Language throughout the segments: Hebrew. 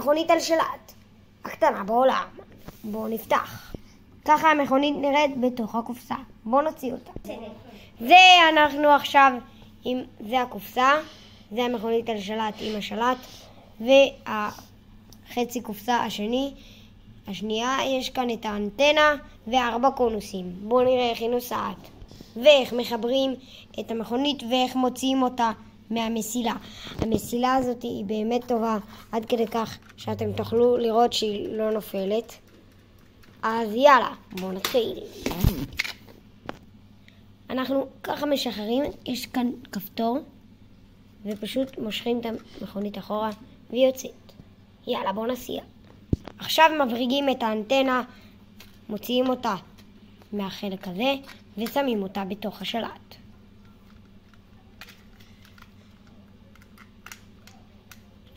המכונית על שלט, הקטנה בעולם. בואו נפתח. ככה המכונית נראית בתוך הקופסה. בואו נוציא אותה. ואנחנו עכשיו, זה הקופסה, זה המכונית על שלט עם השלט, והחצי קופסה השנייה, יש כאן את האנטנה ו4 קונוסים. בואו נראה איך היא נוסעת, ואיך מחברים את המכונית ואיך מוציאים אותה מהמסילה. המסילה הזאת היא באמת טובה, עד כדי כך שאתם תוכלו לראות שהיא לא נופלת. אז יאללה, בואו נתחיל. אנחנו ככה משחררים, יש כאן כפתור, ופשוט מושכים את המכונית אחורה והיא יוצאת. יאללה, בואו נסיע. עכשיו מבריגים את האנטנה, מוציאים אותה מהחלק הזה ושמים אותה בתוך השלט.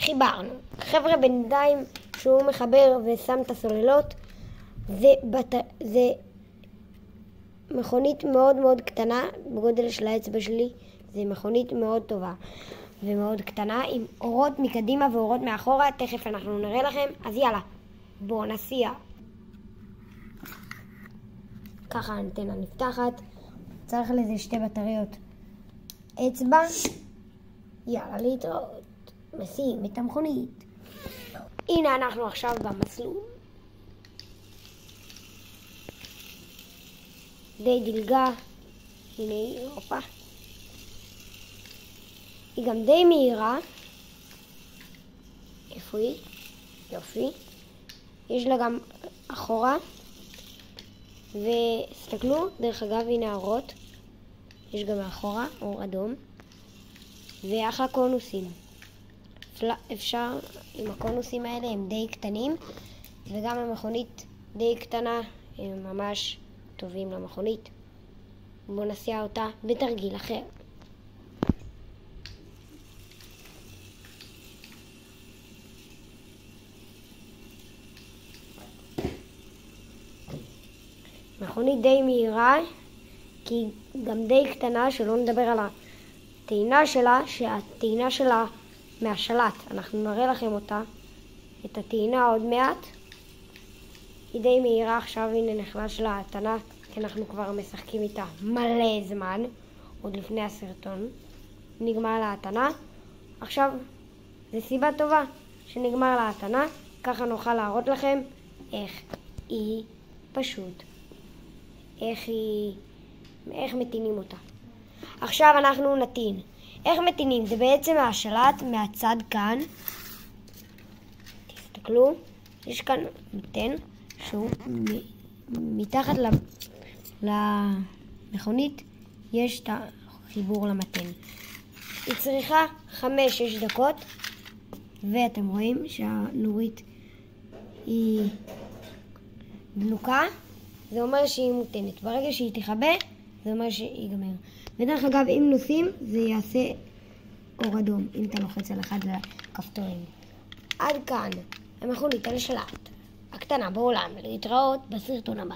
חיברנו. חבר'ה, בינתיים שהוא מחבר ושם את הסוללות, זה מכונית מאוד מאוד קטנה, בגודל של האצבע שלי. זה מכונית מאוד טובה ומאוד קטנה, עם אורות מקדימה ואורות מאחורה. תכף אנחנו נראה לכם, אז יאללה, בואו נסיע. ככה האנטנה נפתחת, צריך לזה 2 בטריות אצבע. יאללה, להתראות. מסיעים את המכונית. הנה אנחנו עכשיו במסלול. די דילגה. הנה היא, הופה. היא גם די מהירה. איפה היא? יופי. יש לה גם אחורה. וסתכלו, דרך אגב, הנה האורות. יש גם מאחורה אור אדום. ואחלה קונוסים. אפשר, עם הקונוסים האלה הם די קטנים, וגם המכונית די קטנה, הם ממש טובים למכונית. בואו נסיע אותה בתרגיל אחר. מכונית די מהירה, כי היא גם די קטנה, שלא נדבר על הטעינה שלה, שהטעינה שלה מהשלט. אנחנו נראה לכם אותה, את הטעינה עוד מעט. היא די מהירה. עכשיו הנה נחלש לה ההטענה, כי אנחנו כבר משחקים איתה מלא זמן, עוד לפני הסרטון. נגמר לה ההטענה. עכשיו, זו סיבה טובה שנגמר לה ההטענה, ככה נוכל להראות לכם איך היא פשוט, איך מטעינים אותה. עכשיו אנחנו נטעין. איך מטעינים? זה בעצם השלט מהצד כאן. תסתכלו, יש כאן מטען שהוא מתחת למכונית, יש את החיבור למטען. היא צריכה 5-6 דקות, ואתם רואים שהנורית היא דלוקה, זה אומר שהיא מוטענת. ברגע שהיא תכבה, זה אומר שהיא גמר. ודרך אגב, אם נוסעים, זה יעשה אור אדום, אם אתה לוחץ על אחד הכפתורים. עד כאן המכונית על שלט, הקטנה בעולם. להתראות בסרטון הבא.